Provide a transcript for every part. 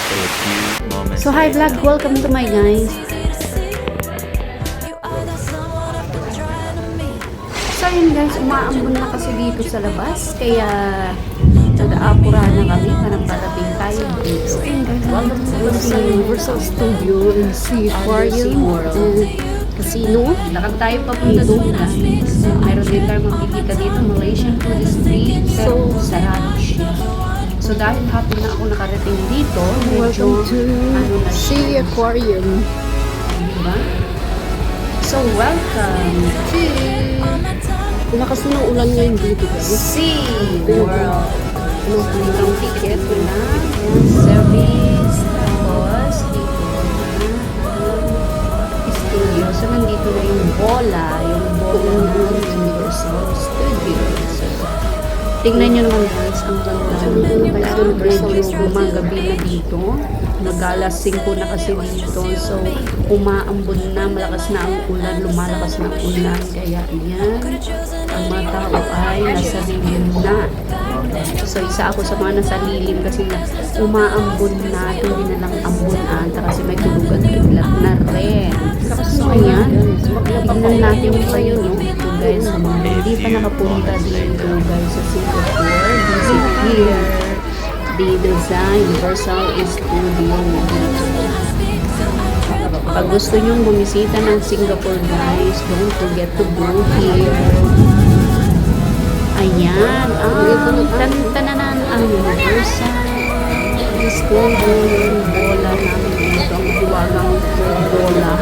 a few moments So hi vlog, welcome to my guys. So yun guys, umaambon na kasi dito sa labas, kaya nag-aapurahan na kami para parating tayo dito. So yun guys, welcome to the Universal Studio and Sea Aquarium and Casino. Lakad tayo papunta doon guys. Meron din tayo makikita dito, Malaysian food street, pero sarado siya. So dahil hapon na ako nakarating dito, medyo Sea Aquarium. diba? So welcome to Lakas na ng ulan ngayon dito guys. Sea World. Ang ticket na service, tapos dito na studio. So nandito na yung bola ng Universal Studios. So, tingnan nyo naman guys, ang ganda. Medyo gumagabi na dito. Mag-alas 5 na kasi dito. So, umaambon na, malakas na ang ulan, lumalakas na ang ulan. Kaya yan, ang mga tao ay nasa lilim na. So, isa ako sa mga nasa lilim kasi na umaambon na, hindi na lang ambunan, kasi may tulugan kidlat na rin. So, ayan, tignan natin pa yun, no? Ito guys, sa mga hindi pa nakapunta dito guys sa Singapore, visit here. The Design Universal Studio. Pag gusto nyong bumisita ng Singapore guys, don't forget to go here. Ayan, tananan ang Universal Studio, yung bola namin dito, ang buwagang bola.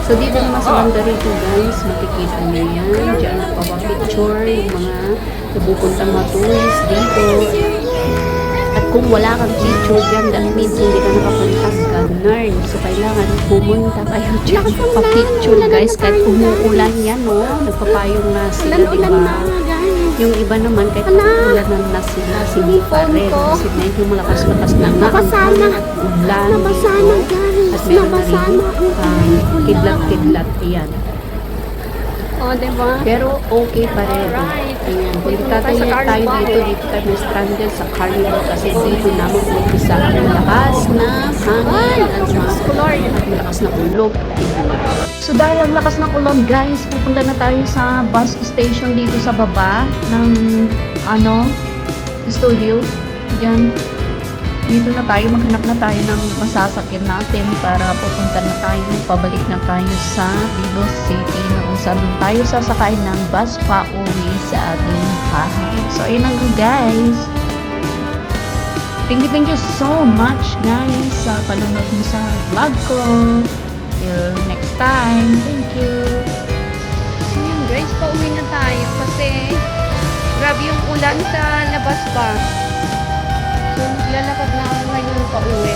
So dito naman sa banda rito guys, makikita nyo yan. Diyan nagpapapicture yung mga napupuntang mga tourists dito. At kung wala kang picture dyan, that means hindi ka nakapunta ganun. So kailangan pumunta kayo dyan pa-picture guys. Kahit umuulan yan, no? Nagpapayong na sila, diba? Yung iba naman, kahit umuulanan na sila, hindi pa rin. Kasi medyo malakas-lakas na nga ang ulan dito. At meron na rin kidlat-kidlat. Ayan. O, diba? Pero okay pa rin. Ayan. Punta tayo dito kami stranded sa Carnival kasi dito naman umpisa ang lakas na hangin at malakas na ulog. So dahil ang lakas ng ulog guys, pupunta na tayo sa bus station dito sa baba ng studio. Diyan. Dito na tayo, maghanap na tayo ng masasakyan natin para pupunta na tayo, pabalik na tayo sa Vivo City na kung saan tayo sasakay ng bus pa uwi sa ating bahay. So, ayun lang guys. Thank you so much guys sa panonood mo sa vlog ko. Till next time. Thank you. So yun guys, pauwi na tayo kasi grabe yung ulan sa labas pa. So, lalakad na ako ngayon pa uwi.